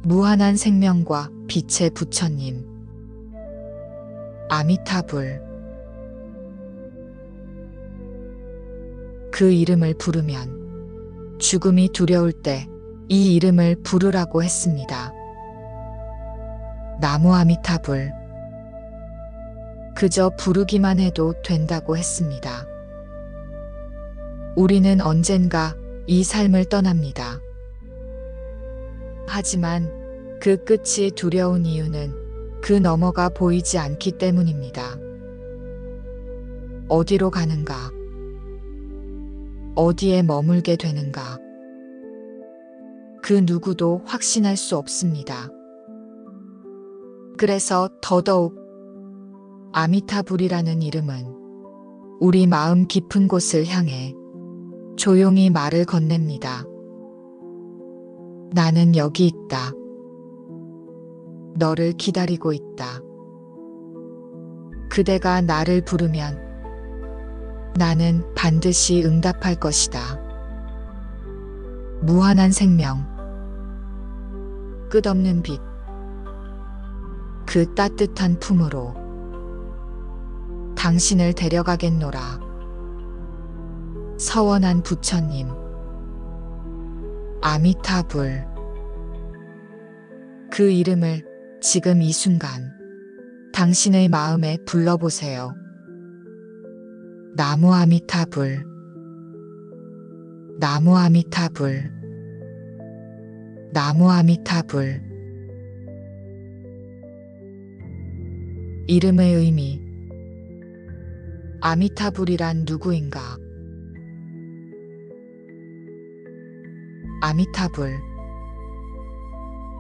무한한 생명과 빛의 부처님 아미타불. 그 이름을 부르면 죽음이 두려울 때 이 이름을 부르라고 했습니다. 나무 아미타불. 그저 부르기만 해도 된다고 했습니다. 우리는 언젠가 이 삶을 떠납니다. 하지만 그 끝이 두려운 이유는 그 너머가 보이지 않기 때문입니다. 어디로 가는가? 어디에 머물게 되는가? 그 누구도 확신할 수 없습니다. 그래서 더더욱 아미타불이라는 이름은 우리 마음 깊은 곳을 향해 조용히 말을 건넵니다. 나는 여기 있다. 너를 기다리고 있다. 그대가 나를 부르면 나는 반드시 응답할 것이다. 무한한 생명, 끝없는 빛, 그 따뜻한 품으로 당신을 데려가겠노라. 서원한 부처님 아미타불. 그 이름을 지금 이 순간 당신의 마음에 불러보세요. 나무 아미타불. 나무 아미타불. 나무 아미타불. 이름의 의미. 아미타불이란 누구인가? 아미타불.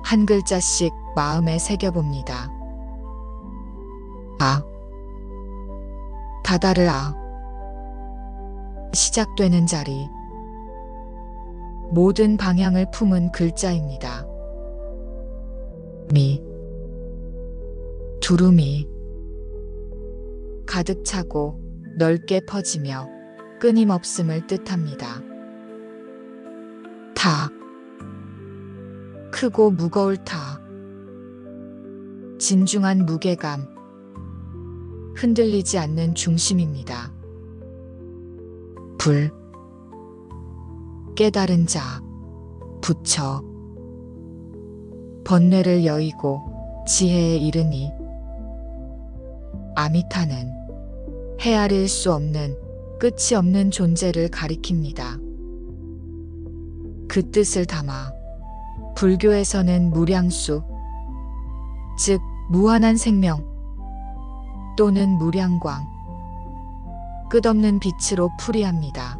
한 글자씩 마음에 새겨봅니다. 아. 다다를 아. 시작되는 자리. 모든 방향을 품은 글자입니다. 미. 두루미. 가득 차고 넓게 퍼지며 끊임없음을 뜻합니다. 타. 크고 무거울 타. 진중한 무게감. 흔들리지 않는 중심입니다. 불. 깨달은 자. 부처. 번뇌를 여의고 지혜에 이르니. 아미타는 헤아릴 수 없는 끝이 없는 존재를 가리킵니다. 그 뜻을 담아 불교에서는 무량수, 즉 무한한 생명 또는 무량광, 끝없는 빛으로 풀이합니다.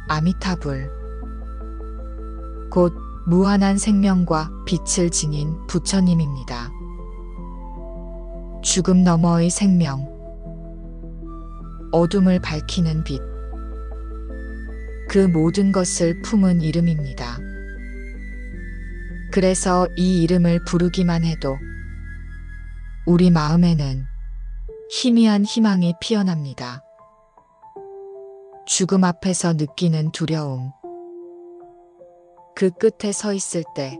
아미타불. 곧 무한한 생명과 빛을 지닌 부처님입니다. 죽음 너머의 생명, 어둠을 밝히는 빛, 그 모든 것을 품은 이름입니다. 그래서 이 이름을 부르기만 해도 우리 마음에는 희미한 희망이 피어납니다. 죽음 앞에서 느끼는 두려움, 그 끝에 서 있을 때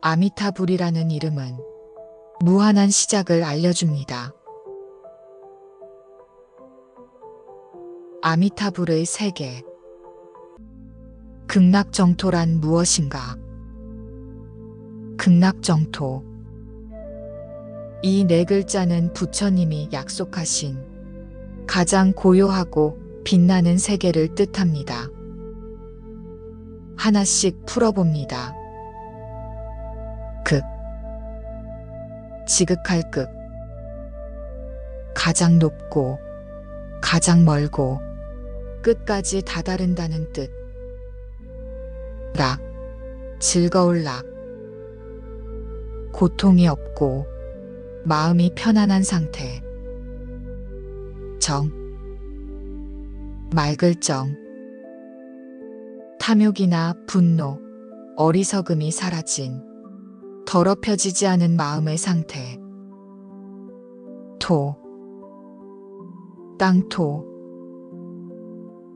아미타불이라는 이름은 무한한 시작을 알려줍니다. 아미타불의 세계. 극락정토란 무엇인가? 극락정토. 이 네 글자는 부처님이 약속하신 가장 고요하고 빛나는 세계를 뜻합니다. 하나씩 풀어봅니다. 극. 지극할 극. 가장 높고 가장 멀고 끝까지 다다른다는 뜻. 락. 즐거울 락. 고통이 없고 마음이 편안한 상태. 정. 맑을 정. 탐욕이나 분노, 어리석음이 사라진 더럽혀지지 않은 마음의 상태. 토. 땅토.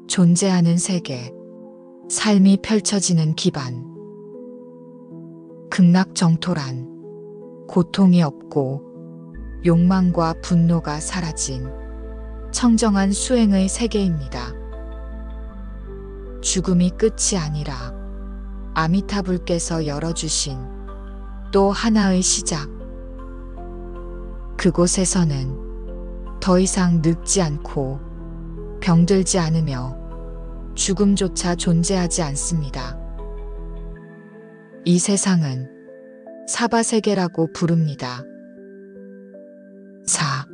존재하는 세계, 삶이 펼쳐지는 기반. 극락정토란 고통이 없고 욕망과 분노가 사라진 청정한 수행의 세계입니다. 죽음이 끝이 아니라 아미타불께서 열어주신 또 하나의 시작. 그곳에서는 더 이상 늙지 않고 병들지 않으며 죽음조차 존재하지 않습니다. 이 세상은 사바세계라고 부릅니다. 사,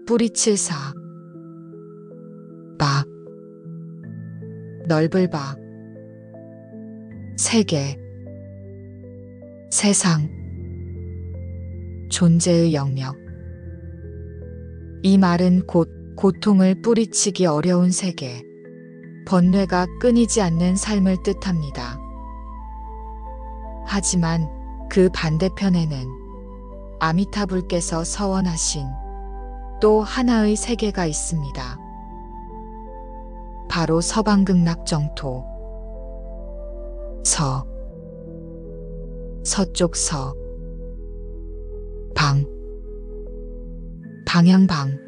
뿌리칠 사, 바, 넓을 바, 세계, 세상, 존재의 영역. 이 말은 곧 고통을 뿌리치기 어려운 세계, 번뇌가 끊이지 않는 삶을 뜻합니다. 하지만 그 반대편에는 아미타불께서 서원하신 또 하나의 세계가 있습니다. 바로 서방극락정토. 서, 서쪽 서, 방, 방향방.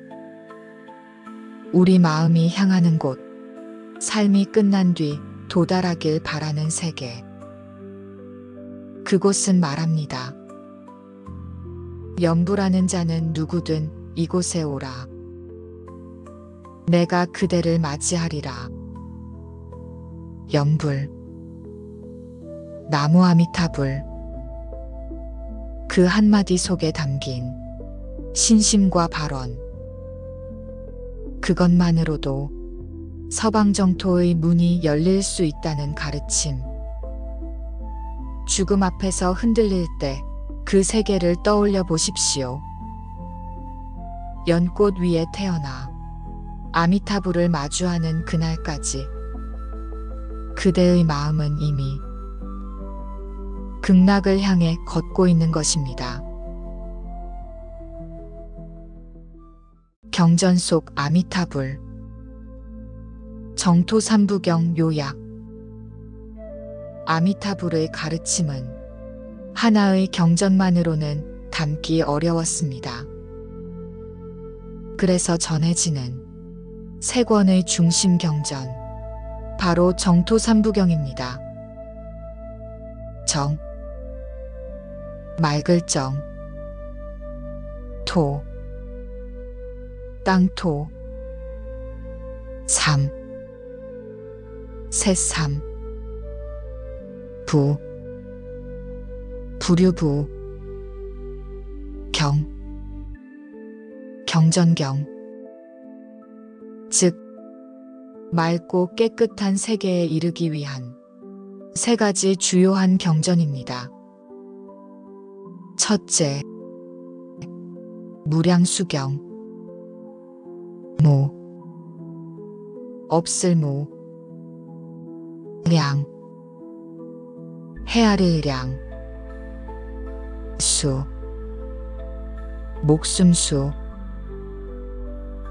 우리 마음이 향하는 곳, 삶이 끝난 뒤 도달하길 바라는 세계. 그곳은 말합니다. 염불하는 자는 누구든 이곳에 오라. 내가 그대를 맞이하리라. 염불, 나무 아미타불. 그 한마디 속에 담긴 신심과 발언. 그것만으로도 서방정토의 문이 열릴 수 있다는 가르침. 죽음 앞에서 흔들릴 때 그 세계를 떠올려 보십시오. 연꽃 위에 태어나 아미타불을 마주하는 그날까지 그대의 마음은 이미 극락을 향해 걷고 있는 것입니다. 경전 속 아미타불. 정토삼부경 요약. 아미타불의 가르침은 하나의 경전만으로는 담기 어려웠습니다. 그래서 전해지는 세 권의 중심 경전, 바로 정토삼부경입니다. 정, 맑을 정, 토, 땅토, 삼, 새삼, 부, 부류부, 경, 경전경. 즉, 맑고 깨끗한 세계에 이르기 위한 세 가지 주요한 경전입니다. 첫째, 무량수경. 무, 없을 무, 량, 헤아릴 량, 수, 목숨수,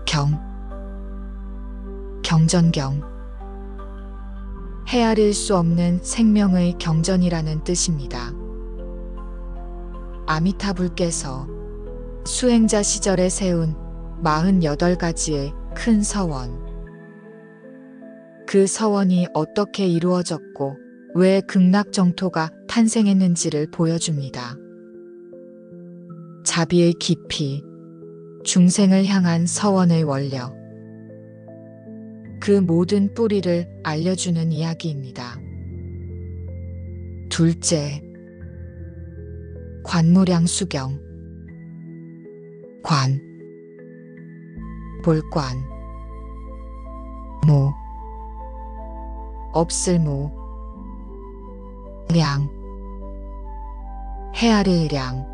경, 경전경. 헤아릴 수 없는 생명의 경전이라는 뜻입니다. 아미타불께서 수행자 시절에 세운 48가지의 큰 서원. 그 서원이 어떻게 이루어졌고 왜 극락정토가 탄생했는지를 보여줍니다. 자비의 깊이, 중생을 향한 서원의 원력. 그 모든 뿌리를 알려주는 이야기입니다. 둘째, 관무량수경. 관, 볼관, 무, 없을 무, 량, 헤아릴 량,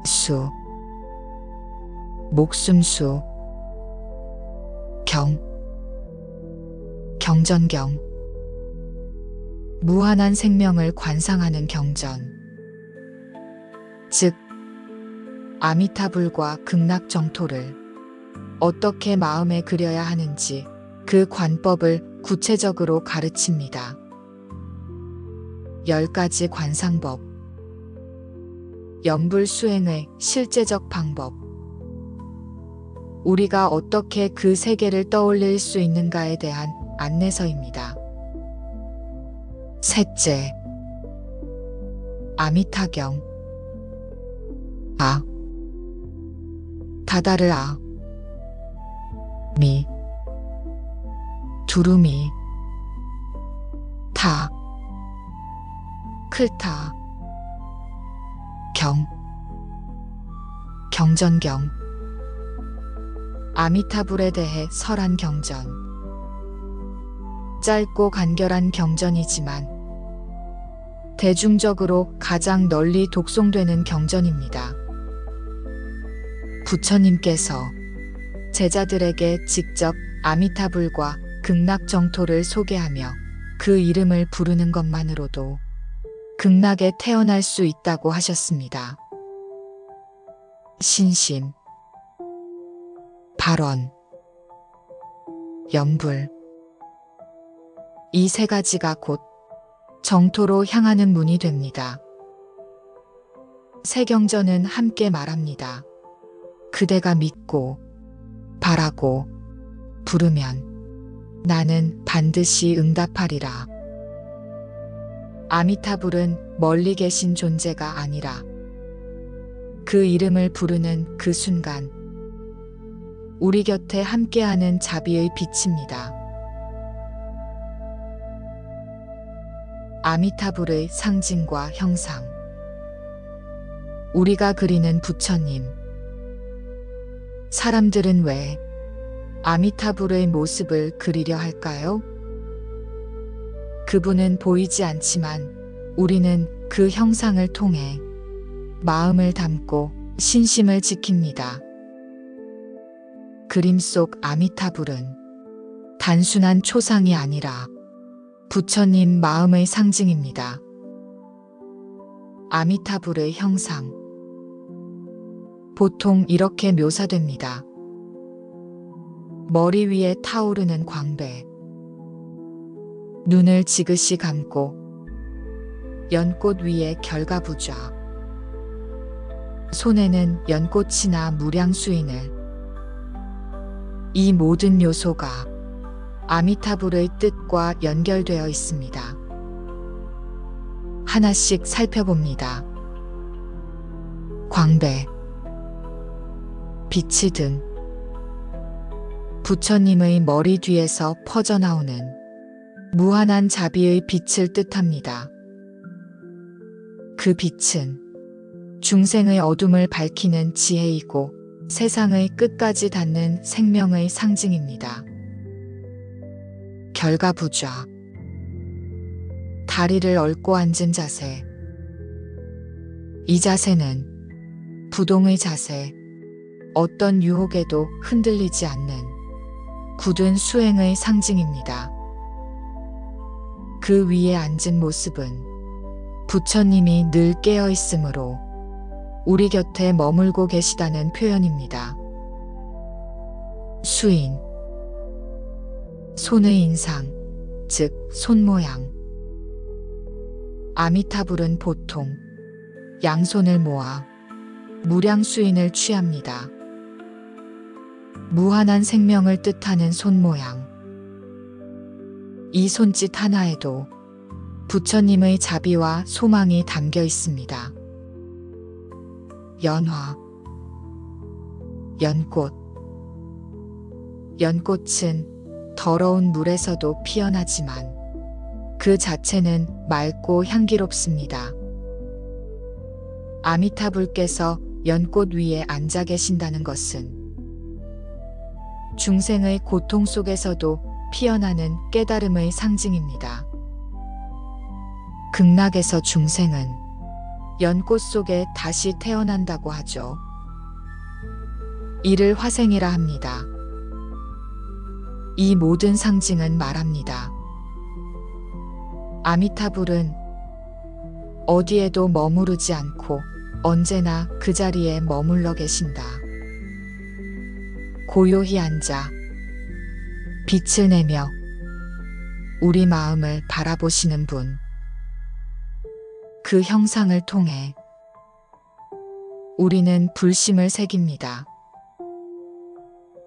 수, 목숨수, 경, 경전경. 무한한 생명을 관상하는 경전. 즉, 아미타불과 극락정토를 어떻게 마음에 그려야 하는지 그 관법을 구체적으로 가르칩니다. 10가지 관상법. 염불 수행의 실제적 방법. 우리가 어떻게 그 세계를 떠올릴 수 있는가에 대한 안내서입니다. 셋째, 아미타경. 아, 다다를 아, 미, 두루미, 타, 클타, 경, 경전경. 아미타불에 대해 설한 경전. 짧고 간결한 경전이지만 대중적으로 가장 널리 독송되는 경전입니다. 부처님께서 제자들에게 직접 아미타불과 극락정토를 소개하며 그 이름을 부르는 것만으로도 극락에 태어날 수 있다고 하셨습니다. 신심, 발언, 염불. 이 세 가지가 곧 정토로 향하는 문이 됩니다. 세 경전은 함께 말합니다. 그대가 믿고 바라고 부르면 나는 반드시 응답하리라. 아미타불은 멀리 계신 존재가 아니라 그 이름을 부르는 그 순간 우리 곁에 함께하는 자비의 빛입니다. 아미타불의 상징과 형상. 우리가 그리는 부처님. 사람들은 왜 아미타불의 모습을 그리려 할까요? 그분은 보이지 않지만 우리는 그 형상을 통해 마음을 담고 신심을 지킵니다. 그림 속 아미타불은 단순한 초상이 아니라 부처님 마음의 상징입니다. 아미타불의 형상. 보통 이렇게 묘사됩니다. 머리 위에 타오르는 광배. 눈을 지그시 감고 연꽃 위에 결과부좌. 손에는 연꽃이나 무량수인을. 이 모든 요소가 아미타불의 뜻과 연결되어 있습니다. 하나씩 살펴봅니다. 광배, 빛이 등. 부처님의 머리 뒤에서 퍼져나오는 무한한 자비의 빛을 뜻합니다. 그 빛은 중생의 어둠을 밝히는 지혜이고 세상의 끝까지 닿는 생명의 상징입니다. 결과부좌. 다리를 얽고 앉은 자세. 이 자세는 부동의 자세, 어떤 유혹에도 흔들리지 않는 굳은 수행의 상징입니다. 그 위에 앉은 모습은 부처님이 늘 깨어 있으므로 우리 곁에 머물고 계시다는 표현입니다. 수인. 손의 인상, 즉 손 모양. 아미타불은 보통 양손을 모아 무량수인을 취합니다. 무한한 생명을 뜻하는 손 모양. 이 손짓 하나에도 부처님의 자비와 소망이 담겨 있습니다. 연화. 연꽃. 연꽃은 더러운 물에서도 피어나지만 그 자체는 맑고 향기롭습니다. 아미타불께서 연꽃 위에 앉아 계신다는 것은 중생의 고통 속에서도 피어나는 깨달음의 상징입니다. 극락에서 중생은 연꽃 속에 다시 태어난다고 하죠. 이를 화생이라 합니다. 이 모든 상징은 말합니다. 아미타불은 어디에도 머무르지 않고 언제나 그 자리에 머물러 계신다. 고요히 앉아 빛을 내며 우리 마음을 바라보시는 분. 그 형상을 통해 우리는 불심을 새깁니다.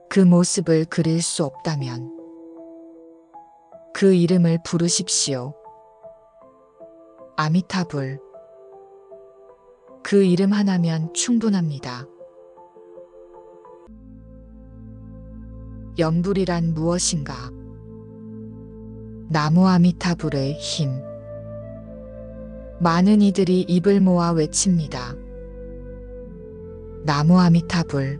그 모습을 그릴 수 없다면 그 이름을 부르십시오. 아미타불. 그 이름 하나면 충분합니다. 염불이란 무엇인가? 나무 아미타불의 힘. 많은 이들이 입을 모아 외칩니다. 나무 아미타불.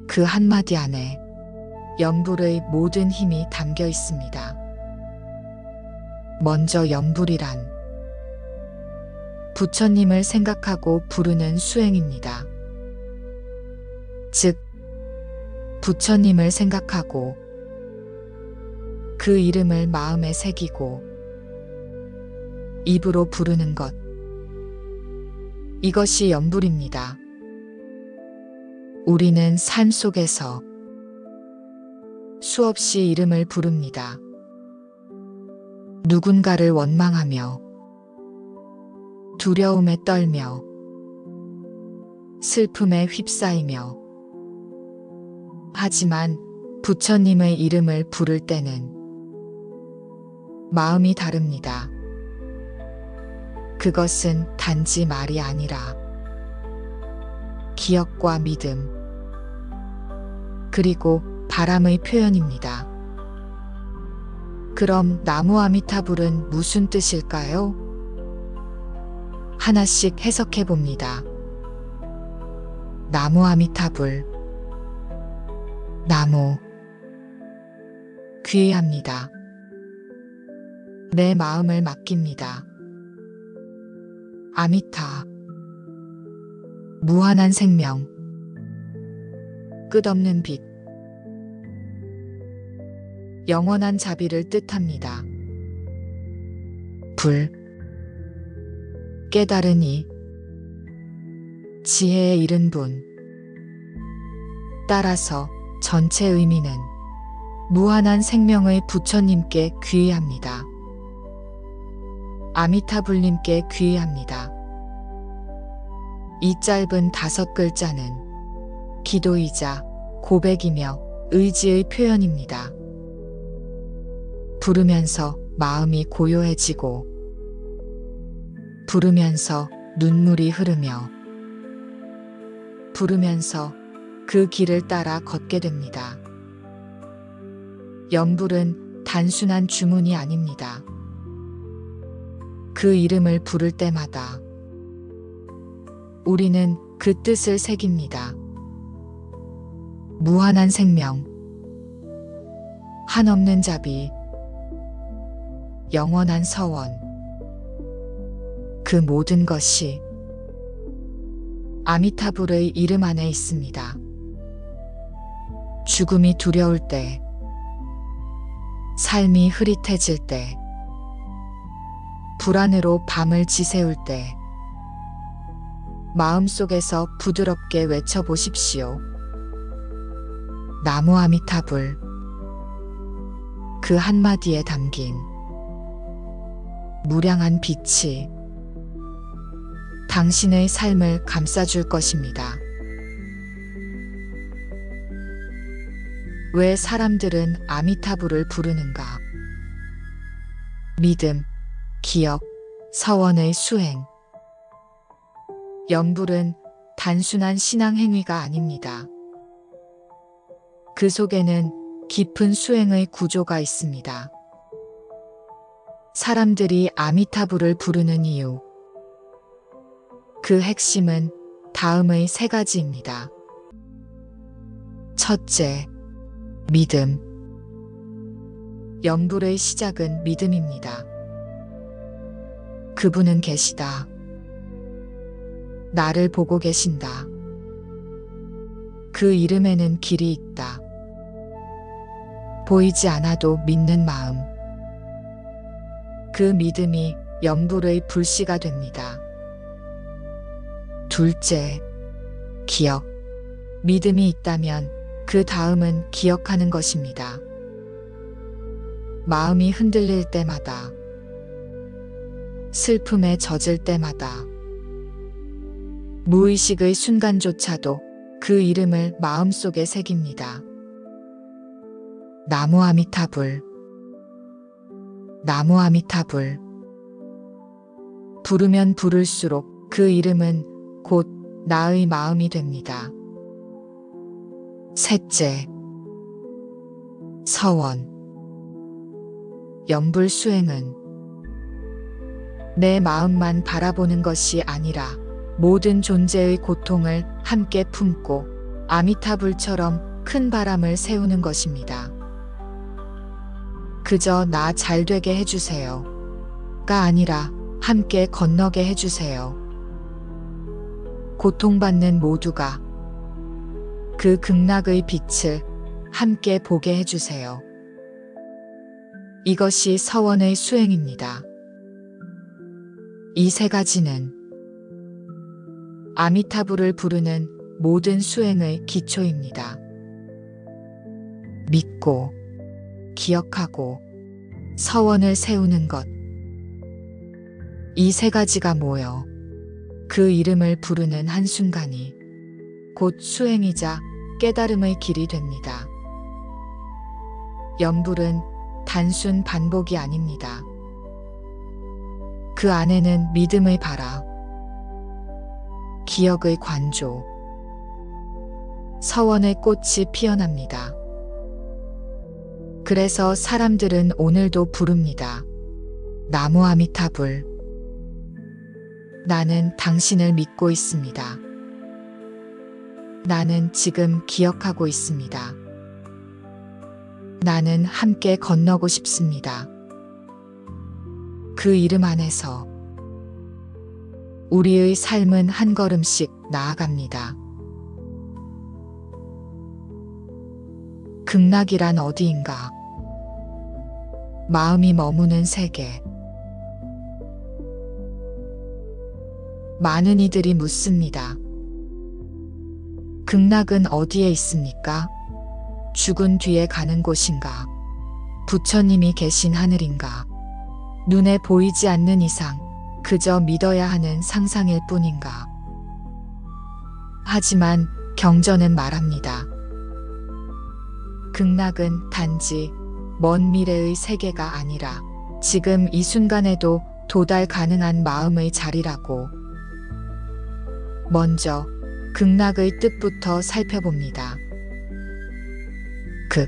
그 한마디 안에 염불의 모든 힘이 담겨 있습니다. 먼저 염불이란 부처님을 생각하고 부르는 수행입니다. 즉, 부처님을 생각하고 그 이름을 마음에 새기고 입으로 부르는 것. 이것이 염불입니다. 우리는 삶 속에서 수없이 이름을 부릅니다. 누군가를 원망하며 두려움에 떨며 슬픔에 휩싸이며 하지만 부처님의 이름을 부를 때는 마음이 다릅니다. 그것은 단지 말이 아니라 기억과 믿음 그리고 바람의 표현입니다. 그럼 나무 아미타불은 무슨 뜻일까요? 하나씩 해석해 봅니다. 나무 아미타불. 나무. 귀의합니다. 내 마음을 맡깁니다. 아미타. 무한한 생명. 끝없는 빛. 영원한 자비를 뜻합니다. 불. 깨달은 이. 지혜에 이른 분. 따라서 전체 의미는 무한한 생명의 부처님께 귀의합니다. 아미타불님께 귀의합니다. 이 짧은 5글자는 기도이자 고백이며 의지의 표현입니다. 부르면서 마음이 고요해지고 부르면서 눈물이 흐르며 부르면서 그 길을 따라 걷게 됩니다. 염불은 단순한 주문이 아닙니다. 그 이름을 부를 때마다 우리는 그 뜻을 새깁니다. 무한한 생명, 한없는 자비, 영원한 서원. 그 모든 것이 아미타불의 이름 안에 있습니다. 죽음이 두려울 때, 삶이 흐릿해질 때, 불안으로 밤을 지새울 때, 마음속에서 부드럽게 외쳐보십시오. 나무 아미타불. 그 한마디에 담긴 무량한 빛이 당신의 삶을 감싸줄 것입니다. 왜 사람들은 아미타불을 부르는가? 믿음, 기억, 서원의 수행. 염불은 단순한 신앙 행위가 아닙니다. 그 속에는 깊은 수행의 구조가 있습니다. 사람들이 아미타불을 부르는 이유. 그 핵심은 다음의 3가지입니다. 첫째, 믿음. 염불의 시작은 믿음입니다. 그분은 계시다. 나를 보고 계신다. 그 이름에는 길이 있다. 보이지 않아도 믿는 마음. 그 믿음이 염불의 불씨가 됩니다. 둘째, 기억. 믿음이 있다면 그 다음은 기억하는 것입니다. 마음이 흔들릴 때마다 슬픔에 젖을 때마다 무의식의 순간조차도 그 이름을 마음속에 새깁니다. 나무 아미타불, 나무 아미타불. 부르면 부를수록 그 이름은 곧 나의 마음이 됩니다. 셋째, 서원. 염불수행은 내 마음만 바라보는 것이 아니라 모든 존재의 고통을 함께 품고 아미타불처럼 큰 바람을 세우는 것입니다. 그저 나 잘되게 해주세요가 아니라 함께 건너게 해주세요. 고통받는 모두가 그 극락의 빛을 함께 보게 해주세요. 이것이 서원의 수행입니다. 이 세 가지는 아미타불을 부르는 모든 수행의 기초입니다. 믿고, 기억하고, 서원을 세우는 것. 이 세 가지가 모여 그 이름을 부르는 한순간이 곧 수행이자 깨달음의 길이 됩니다. 염불은 단순 반복이 아닙니다. 그 안에는 믿음의 발화, 기억의 관조, 서원의 꽃이 피어납니다. 그래서 사람들은 오늘도 부릅니다. 나무 아미타불. 나는 당신을 믿고 있습니다. 나는 지금 기억하고 있습니다. 나는 함께 건너고 싶습니다. 그 이름 안에서 우리의 삶은 한 걸음씩 나아갑니다. 극락이란 어디인가? 마음이 머무는 세계. 많은 이들이 묻습니다. 극락은 어디에 있습니까? 죽은 뒤에 가는 곳인가? 부처님이 계신 하늘인가? 눈에 보이지 않는 이상 그저 믿어야 하는 상상일 뿐인가? 하지만 경전은 말합니다. 극락은 단지 먼 미래의 세계가 아니라 지금 이 순간에도 도달 가능한 마음의 자리라고. 먼저 극락의 뜻부터 살펴봅니다. 극,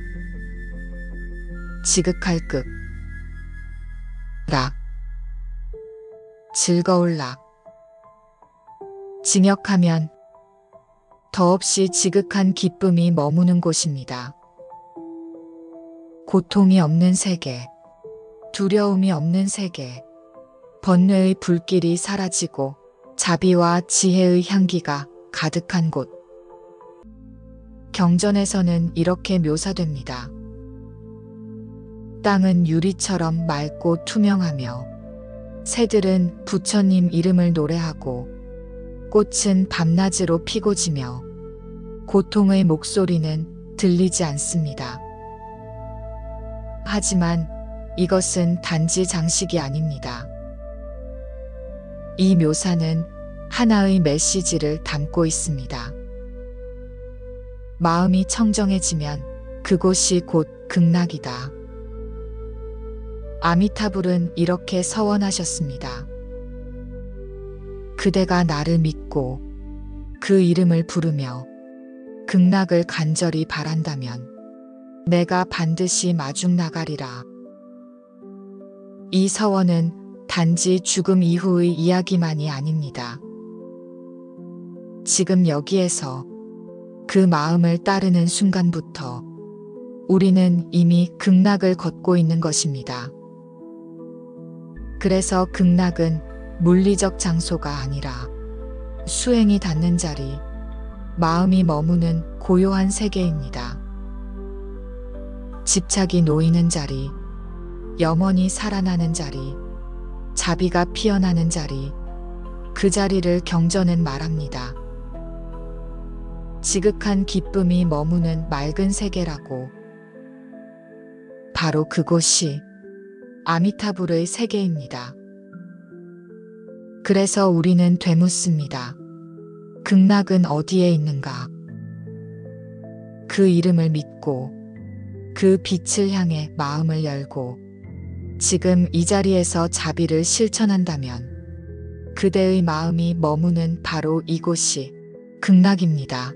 지극할 극. 락, 즐거울 락. 징역하면 더없이 지극한 기쁨이 머무는 곳입니다. 고통이 없는 세계, 두려움이 없는 세계, 번뇌의 불길이 사라지고 자비와 지혜의 향기가 가득한 곳. 경전에서는 이렇게 묘사됩니다. 땅은 유리처럼 맑고 투명하며 새들은 부처님 이름을 노래하고 꽃은 밤낮으로 피고 지며 고통의 목소리는 들리지 않습니다. 하지만 이것은 단지 장식이 아닙니다. 이 묘사는 하나의 메시지를 담고 있습니다. 마음이 청정해지면 그곳이 곧 극락이다. 아미타불은 이렇게 서원하셨습니다. 그대가 나를 믿고 그 이름을 부르며 극락을 간절히 바란다면 내가 반드시 마중 나가리라. 이 서원은 단지 죽음 이후의 이야기만이 아닙니다. 지금 여기에서 그 마음을 따르는 순간부터 우리는 이미 극락을 걷고 있는 것입니다. 그래서 극락은 물리적 장소가 아니라 수행이 닿는 자리, 마음이 머무는 고요한 세계입니다. 집착이 놓이는 자리, 염원이 살아나는 자리, 자비가 피어나는 자리, 그 자리를 경전은 말합니다. 지극한 기쁨이 머무는 맑은 세계라고. 바로 그곳이 아미타불의 세계입니다. 그래서 우리는 되묻습니다. 극락은 어디에 있는가? 그 이름을 믿고 그 빛을 향해 마음을 열고 지금 이 자리에서 자비를 실천한다면 그대의 마음이 머무는 바로 이곳이 극락입니다.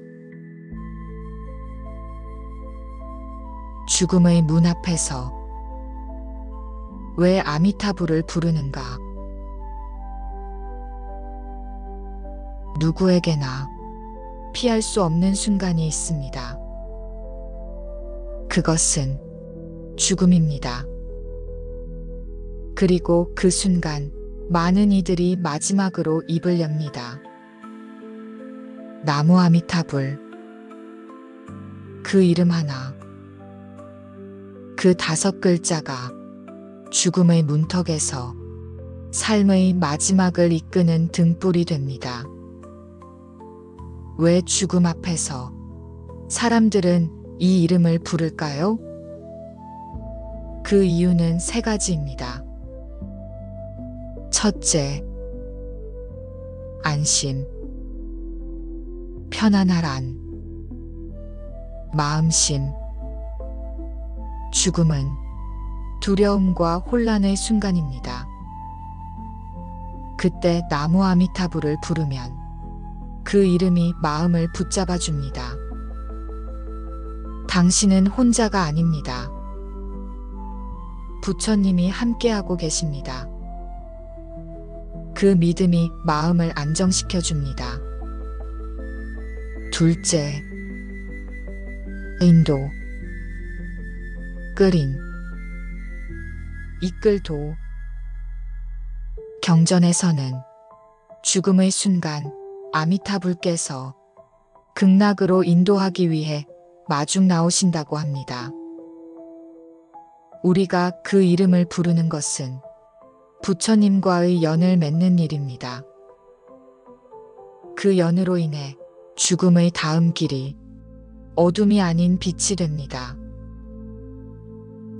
죽음의 문 앞에서 왜 아미타불을 부르는가? 누구에게나 피할 수 없는 순간이 있습니다. 그것은 죽음입니다. 그리고 그 순간 많은 이들이 마지막으로 입을 엽니다. 나무 아미타불. 그 이름 하나. 그 5글자가 죽음의 문턱에서 삶의 마지막을 이끄는 등불이 됩니다. 왜 죽음 앞에서 사람들은 이 이름을 부를까요? 그 이유는 3가지입니다. 첫째, 안심. 편안하란. 마음심. 죽음은 두려움과 혼란의 순간입니다. 그때 나무 아미타불을 부르면 그 이름이 마음을 붙잡아 줍니다. 당신은 혼자가 아닙니다. 부처님이 함께하고 계십니다. 그 믿음이 마음을 안정시켜 줍니다. 둘째, 인도. 끓인. 이끌도. 경전에서는 죽음의 순간 아미타불께서 극락으로 인도하기 위해 마중 나오신다고 합니다. 우리가 그 이름을 부르는 것은 부처님과의 연을 맺는 일입니다. 그 연으로 인해 죽음의 다음 길이 어둠이 아닌 빛이 됩니다.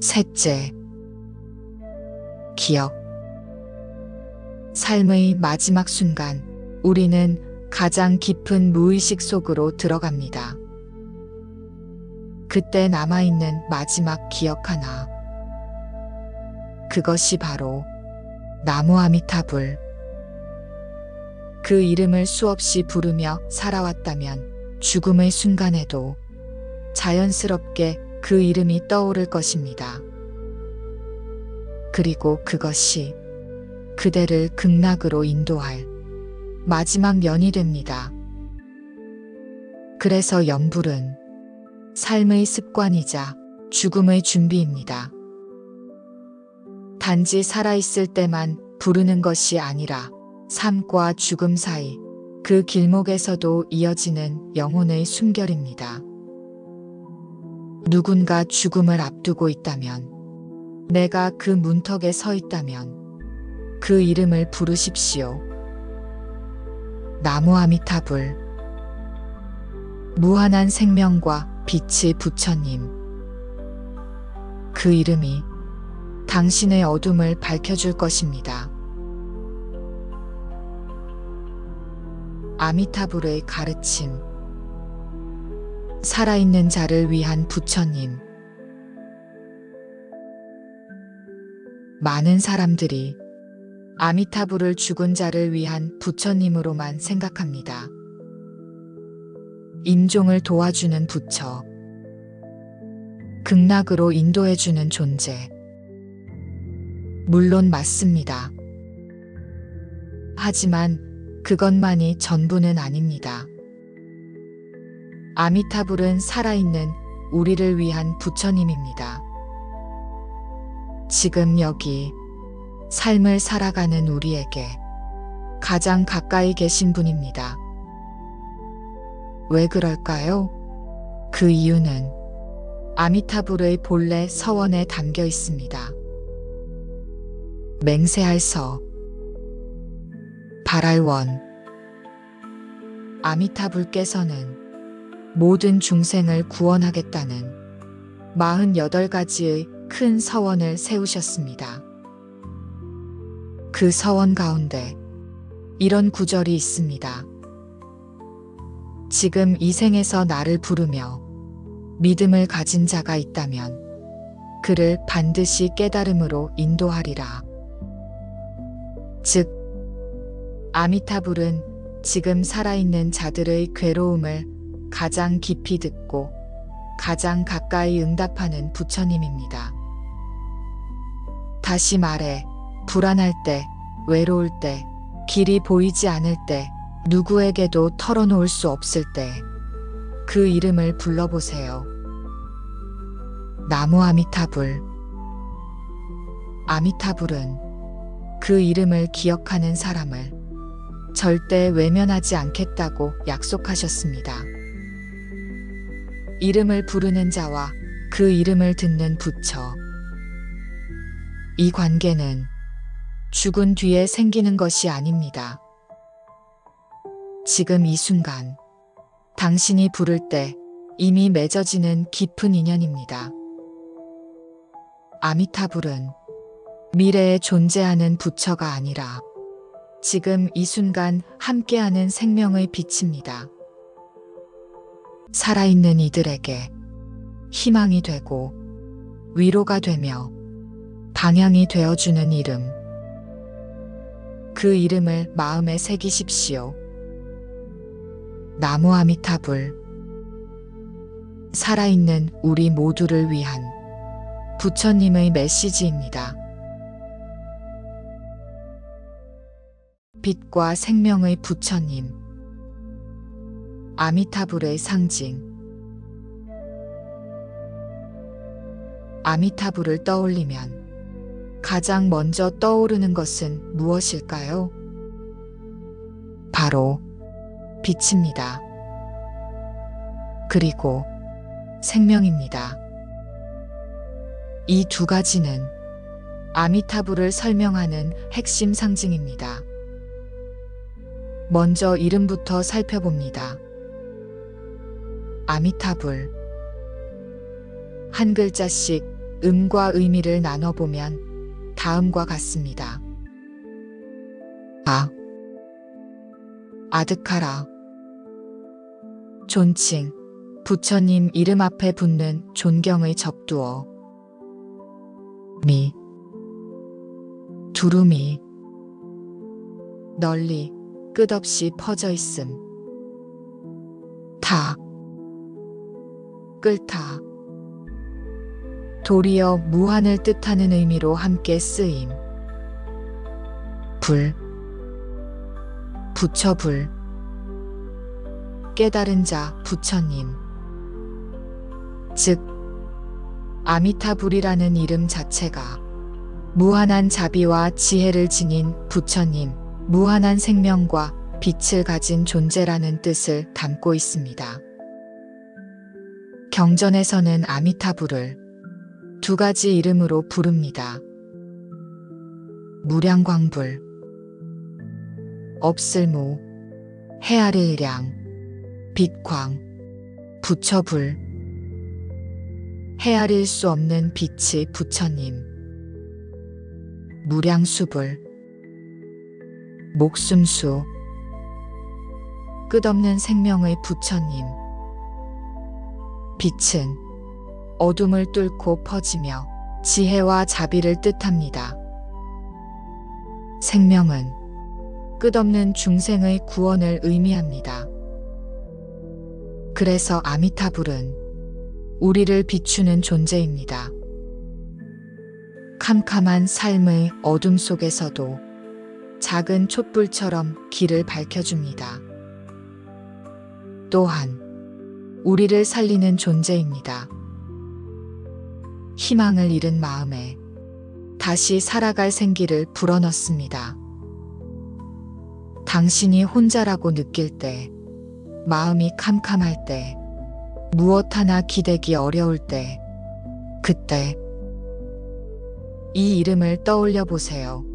셋째, 기억. 삶의 마지막 순간, 우리는 가장 깊은 무의식 속으로 들어갑니다. 그때 남아있는 마지막 기억 하나. 그것이 바로 나무 아미타불. 그 이름을 수없이 부르며 살아왔다면 죽음의 순간에도 자연스럽게 그 이름이 떠오를 것입니다. 그리고 그것이 그대를 극락으로 인도할 마지막 연이 됩니다. 그래서 연불은 삶의 습관이자 죽음의 준비입니다. 단지 살아있을 때만 부르는 것이 아니라 삶과 죽음 사이 그 길목에서도 이어지는 영혼의 숨결입니다. 누군가 죽음을 앞두고 있다면, 내가 그 문턱에 서 있다면 그 이름을 부르십시오. 나무 아미타불. 무한한 생명과 빛의 부처님. 그 이름이 당신의 어둠을 밝혀줄 것입니다. 아미타불의 가르침. 살아있는 자를 위한 부처님. 많은 사람들이 아미타불을 죽은 자를 위한 부처님으로만 생각합니다. 임종을 도와주는 부처. 극락으로 인도해주는 존재. 물론 맞습니다. 하지만 그것만이 전부는 아닙니다. 아미타불은 살아있는 우리를 위한 부처님입니다. 지금 여기 삶을 살아가는 우리에게 가장 가까이 계신 분입니다. 왜 그럴까요? 그 이유는 아미타불의 본래 서원에 담겨 있습니다. 맹세할 서. 바랄 원. 아미타불께서는 모든 중생을 구원하겠다는 48가지의 큰 서원을 세우셨습니다. 그 서원 가운데 이런 구절이 있습니다. 지금 이 생에서 나를 부르며 믿음을 가진 자가 있다면 그를 반드시 깨달음으로 인도하리라. 즉, 아미타불은 지금 살아있는 자들의 괴로움을 가장 깊이 듣고 가장 가까이 응답하는 부처님입니다. 다시 말해, 불안할 때, 외로울 때, 길이 보이지 않을 때, 누구에게도 털어놓을 수 없을 때, 그 이름을 불러보세요. 나무 아미타불. 아미타불은 그 이름을 기억하는 사람을 절대 외면하지 않겠다고 약속하셨습니다. 이름을 부르는 자와 그 이름을 듣는 부처. 이 관계는 죽은 뒤에 생기는 것이 아닙니다. 지금 이 순간, 당신이 부를 때 이미 맺어지는 깊은 인연입니다. 아미타불은 미래에 존재하는 부처가 아니라 지금 이 순간 함께하는 생명의 빛입니다. 살아있는 이들에게 희망이 되고 위로가 되며 방향이 되어주는 이름. 그 이름을 마음에 새기십시오. 나무 아미타불. 살아있는 우리 모두를 위한 부처님의 메시지입니다. 빛과 생명의 부처님. 아미타불의 상징. 아미타불을 떠올리면 가장 먼저 떠오르는 것은 무엇일까요? 바로 빛입니다. 그리고 생명입니다. 이 두 가지는 아미타불을 설명하는 핵심 상징입니다. 먼저 이름부터 살펴봅니다. 아미타불. 한 글자씩 음과 의미를 나눠보면 다음과 같습니다. 아. 아득하라. 존칭. 부처님 이름 앞에 붙는 존경의 적두어. 미. 두루미. 널리 끝없이 퍼져 있음. 타. 끓다. 도리어 무한을 뜻하는 의미로 함께 쓰임. 불. 부처불. 깨달은 자 부처님. 즉, 아미타불이라는 이름 자체가 무한한 자비와 지혜를 지닌 부처님, 무한한 생명과 빛을 가진 존재라는 뜻을 담고 있습니다. 경전에서는 아미타불을 두 가지 이름으로 부릅니다. 무량광불. 없을무. 헤아릴 량. 빛광. 부처불. 헤아릴 수 없는 빛의 부처님. 무량수불. 목숨수. 끝없는 생명의 부처님. 빛은 어둠을 뚫고 퍼지며 지혜와 자비를 뜻합니다. 생명은 끝없는 중생의 구원을 의미합니다. 그래서 아미타불은 우리를 비추는 존재입니다. 캄캄한 삶의 어둠 속에서도 작은 촛불처럼 길을 밝혀줍니다. 또한 우리를 살리는 존재입니다. 희망을 잃은 마음에 다시 살아갈 생기를 불어넣습니다. 당신이 혼자라고 느낄 때, 마음이 캄캄할 때, 무엇 하나 기대기 어려울 때, 그때 이 이름을 떠올려 보세요.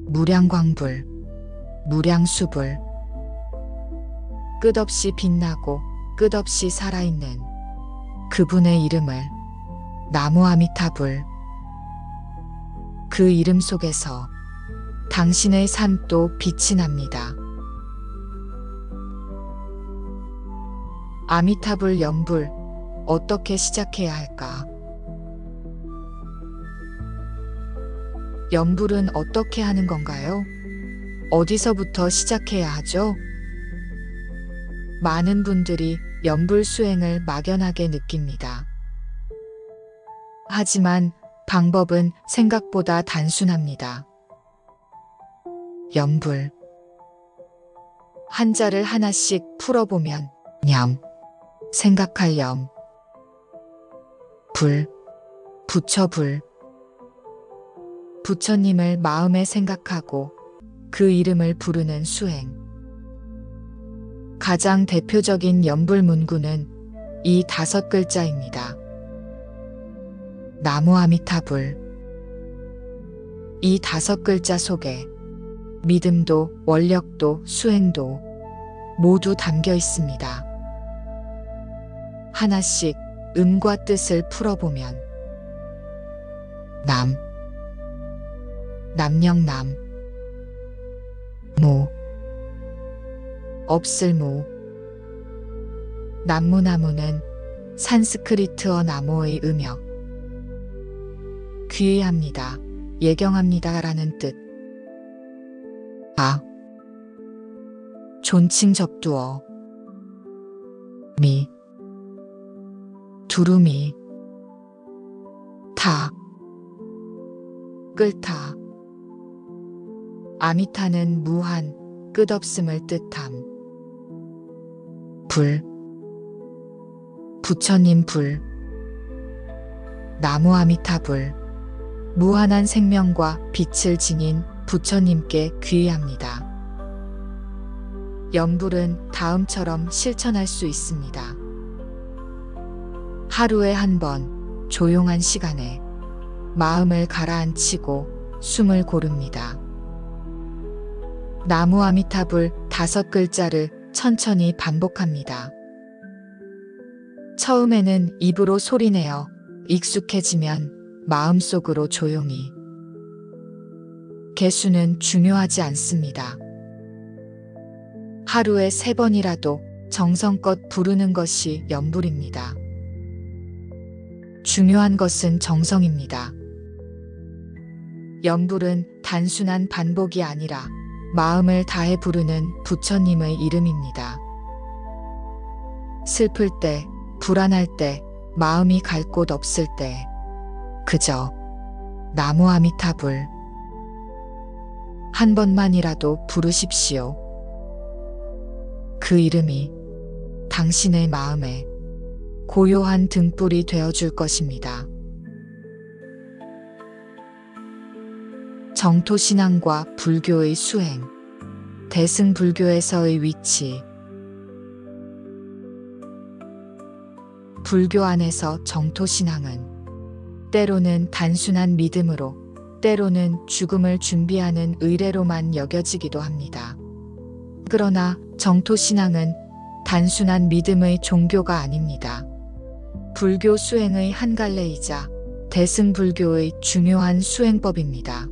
무량광불, 무량수불. 끝없이 빛나고 끝없이 살아있는 그분의 이름을 나무 아미타불. 그 이름 속에서 당신의 삶도 빛이 납니다. 아미타불 연불, 어떻게 시작해야 할까? 연불은 어떻게 하는 건가요? 어디서부터 시작해야 하죠? 많은 분들이 연불 수행을 막연하게 느낍니다. 하지만 방법은 생각보다 단순합니다. 연불. 한자를 하나씩 풀어보면 염, 생각할 염, 불, 부처불. 부처님을 마음에 생각하고 그 이름을 부르는 수행. 가장 대표적인 연불문구는 이 5글자입니다. 나무 아미타불. 이 5글자 속에 믿음도 원력도 수행도 모두 담겨 있습니다. 하나씩 음과 뜻을 풀어보면 남, 남령남, 무, 없을 무. 남무나무는 산스크리트어 나무의 음역. 귀의합니다, 예경합니다 라는 뜻. 아, 존칭 접두어. 미, 두루미. 타, 끌타. 아미타는 무한, 끝없음을 뜻함. 불, 부처님 불. 나무 아미타불. 무한한 생명과 빛을 지닌 부처님께 귀의합니다. 연불은 다음처럼 실천할 수 있습니다. 하루에 한 번, 조용한 시간에 마음을 가라앉히고 숨을 고릅니다. 나무 아미타불 5글자를 천천히 반복합니다. 처음에는 입으로 소리내어 익숙해지면 마음속으로 조용히. 개수는 중요하지 않습니다. 하루에 3번이라도 정성껏 부르는 것이 연불입니다. 중요한 것은 정성입니다. 연불은 단순한 반복이 아니라 마음을 다해 부르는 부처님의 이름입니다. 슬플 때, 불안할 때, 마음이 갈 곳 없을 때 그저 나무 아미타불 한 번만이라도 부르십시오. 그 이름이 당신의 마음에 고요한 등불이 되어줄 것입니다. 정토신앙과 불교의 수행, 대승불교에서의 위치. 불교 안에서 정토신앙은 때로는 단순한 믿음으로, 때로는 죽음을 준비하는 의례로만 여겨지기도 합니다. 그러나 정토신앙은 단순한 믿음의 종교가 아닙니다. 불교 수행의 한 갈래이자 대승불교의 중요한 수행법입니다.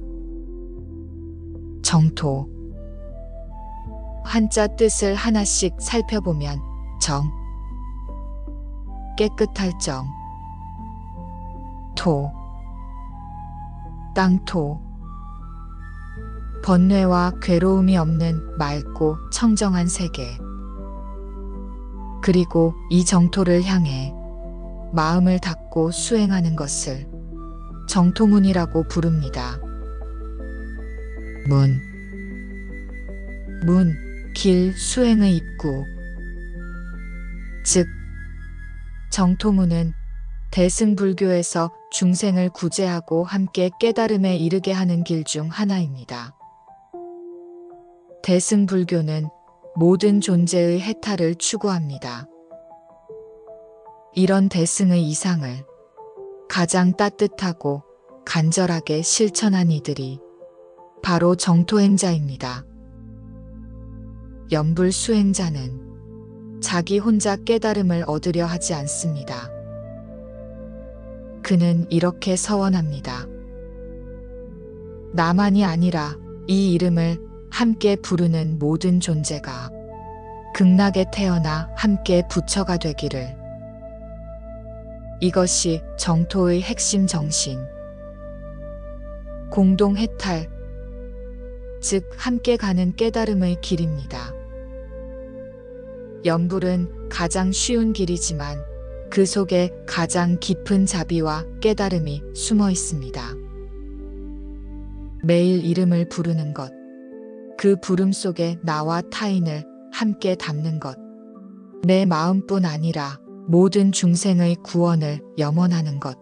정토. 한자 뜻을 하나씩 살펴보면 정, 깨끗할 정, 토, 땅토, 번뇌와 괴로움이 없는 맑고 청정한 세계. 그리고 이 정토를 향해 마음을 닫고 수행하는 것을 정토문이라고 부릅니다. 문, 길, 수행의 입구. 즉, 정토문은 대승불교에서 중생을 구제하고 함께 깨달음에 이르게 하는 길 중 하나입니다. 대승불교는 모든 존재의 해탈을 추구합니다. 이런 대승의 이상을 가장 따뜻하고 간절하게 실천한 이들이 바로 정토행자입니다. 연불 수행자는 자기 혼자 깨달음을 얻으려 하지 않습니다. 그는 이렇게 서원합니다. 나만이 아니라 이 이름을 함께 부르는 모든 존재가 극락에 태어나 함께 부처가 되기를. 이것이 정토의 핵심 정신. 공동 해탈, 즉 함께 가는 깨달음의 길입니다. 염불은 가장 쉬운 길이지만 그 속에 가장 깊은 자비와 깨달음이 숨어 있습니다. 매일 이름을 부르는 것, 그 부름 속에 나와 타인을 함께 담는 것, 내 마음뿐 아니라 모든 중생의 구원을 염원하는 것.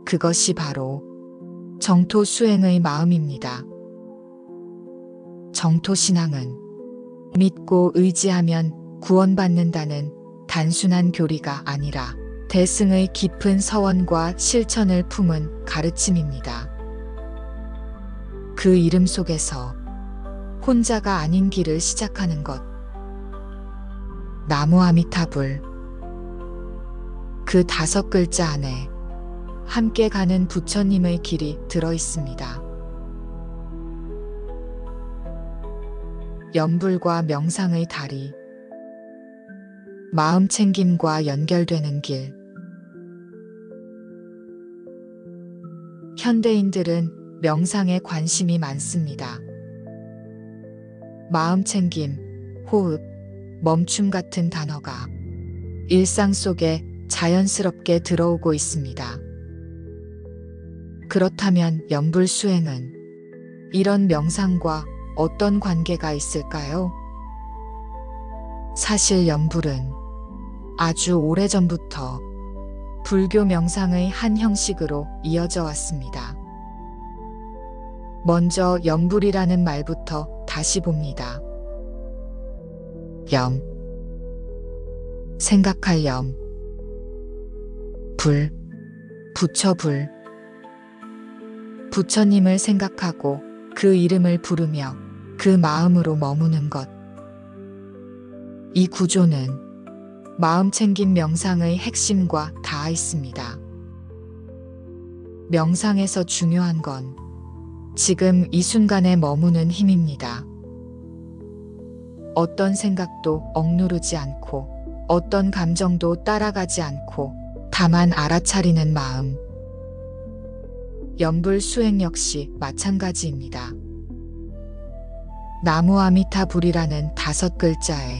그것이 바로 정토 수행의 마음입니다. 정토 신앙은 믿고 의지하면 구원받는다는 단순한 교리가 아니라 대승의 깊은 서원과 실천을 품은 가르침입니다. 그 이름 속에서 혼자가 아닌 길을 시작하는 것. 나무 아미타불. 그 5글자 안에 함께 가는 부처님의 길이 들어 있습니다. 염불과 명상의 다리. 마음 챙김과 연결되는 길. 현대인들은 명상에 관심이 많습니다. 마음 챙김, 호흡, 멈춤 같은 단어가 일상 속에 자연스럽게 들어오고 있습니다. 그렇다면 염불 수행은 이런 명상과 어떤 관계가 있을까요? 사실 염불은 아주 오래전부터 불교 명상의 한 형식으로 이어져 왔습니다. 먼저 염불이라는 말부터 다시 봅니다. 염, 생각할 염, 불, 부처불. 부처님을 생각하고 그 이름을 부르며 그 마음으로 머무는 것. 이 구조는 마음 챙김 명상의 핵심과 닿아 있습니다. 명상에서 중요한 건 지금 이 순간에 머무는 힘입니다. 어떤 생각도 억누르지 않고 어떤 감정도 따라가지 않고 다만 알아차리는 마음. 염불 수행 역시 마찬가지입니다. 나무 아미타불이라는 5글자에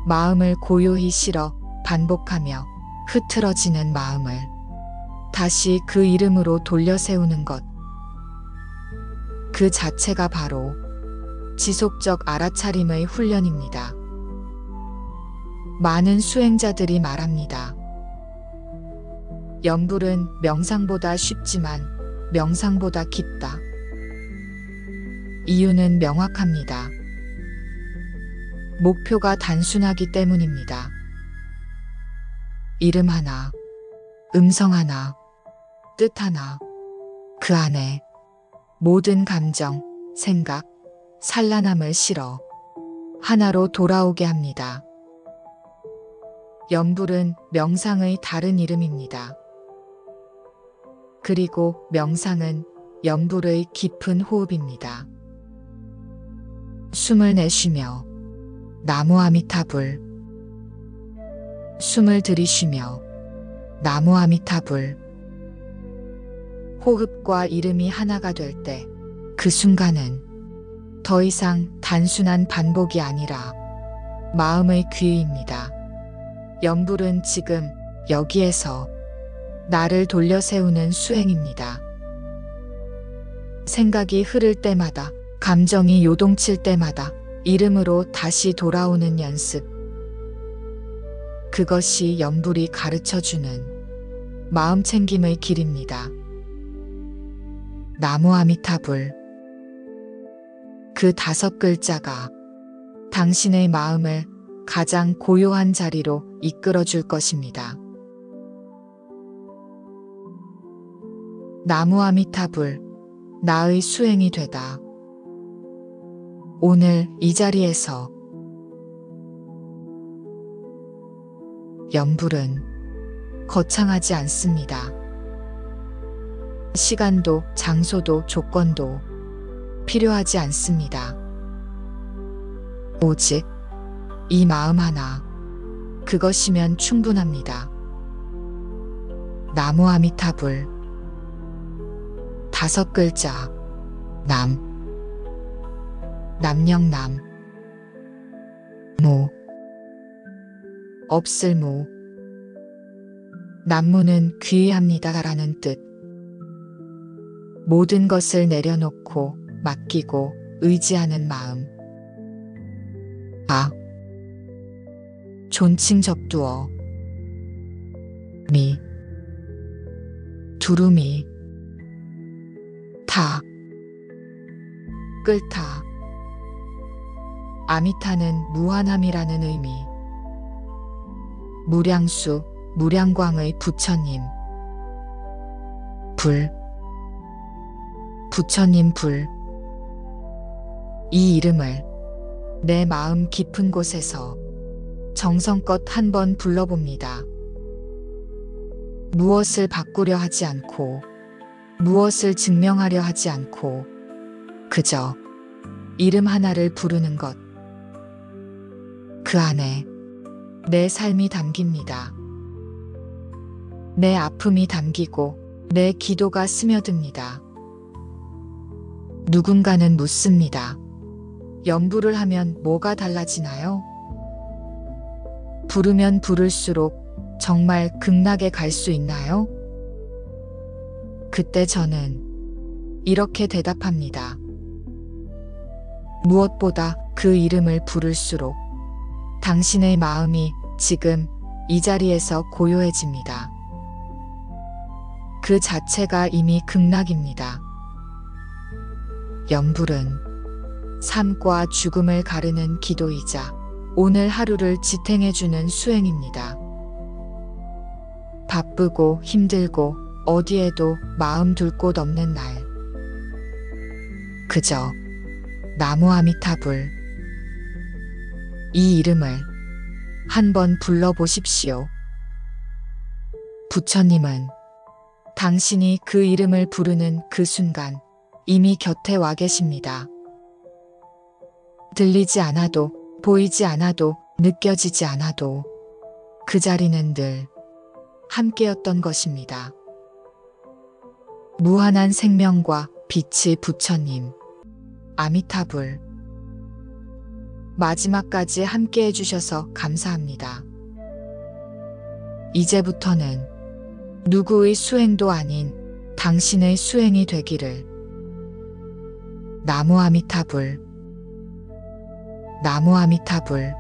마음을 고요히 실어 반복하며 흐트러지는 마음을 다시 그 이름으로 돌려 세우는 것. 그 자체가 바로 지속적 알아차림의 훈련입니다. 많은 수행자들이 말합니다. 염불은 명상보다 쉽지만 명상보다 깊다. 이유는 명확합니다. 목표가 단순하기 때문입니다. 이름 하나, 음성 하나, 뜻 하나, 그 안에 모든 감정, 생각, 산란함을 실어 하나로 돌아오게 합니다. 염불은 명상의 다른 이름입니다. 그리고 명상은 염불의 깊은 호흡입니다. 숨을 내쉬며 나무 아미타불. 숨을 들이쉬며 나무 아미타불. 호흡과 이름이 하나가 될 때 그 순간은 더 이상 단순한 반복이 아니라 마음의 귀의입니다. 염불은 지금 여기에서 나를 돌려 세우는 수행입니다. 생각이 흐를 때마다, 감정이 요동칠 때마다 이름으로 다시 돌아오는 연습. 그것이 염불이 가르쳐주는 마음 챙김의 길입니다. 나무 아미타불. 그 5글자가 당신의 마음을 가장 고요한 자리로 이끌어 줄 것입니다. 나무 아미타불, 나의 수행이 되다. 오늘 이 자리에서 염불은 거창하지 않습니다. 시간도, 장소도, 조건도 필요하지 않습니다. 오직 이 마음 하나, 그것이면 충분합니다. 나무 아미타불. 5글자. 남. 남영남. 무. 없을 무. 남무는 귀의합니다라는 뜻. 모든 것을 내려놓고 맡기고 의지하는 마음. 아. 존칭 접두어. 미. 두루미. 타. 끌타. 아미타는 무한함이라는 의미. 무량수, 무량광의 부처님. 불. 부처님 불. 이 이름을 내 마음 깊은 곳에서 정성껏 한번 불러봅니다. 무엇을 바꾸려 하지 않고, 무엇을 증명하려 하지 않고, 그저 이름 하나를 부르는 것. 그 안에 내 삶이 담깁니다. 내 아픔이 담기고 내 기도가 스며듭니다. 누군가는 묻습니다. 연부를 하면 뭐가 달라지나요? 부르면 부를수록 정말 극락에 갈 수 있나요? 그때 저는 이렇게 대답합니다. 무엇보다 그 이름을 부를수록 당신의 마음이 지금 이 자리에서 고요해집니다. 그 자체가 이미 극락입니다. 연불은 삶과 죽음을 가르는 기도이자 오늘 하루를 지탱해주는 수행입니다. 바쁘고 힘들고 어디에도 마음 둘 곳 없는 날. 그저 나무 아미타불. 이 이름을 한번 불러보십시오. 부처님은 당신이 그 이름을 부르는 그 순간 이미 곁에 와 계십니다. 들리지 않아도, 보이지 않아도, 느껴지지 않아도 그 자리는 늘 함께였던 것입니다. 무한한 생명과 빛의 부처님. 아미타불. 마지막까지 함께 해주셔서 감사합니다. 이제부터는 누구의 수행도 아닌 당신의 수행이 되기를. 나무 아미타불. 나무 아미타불.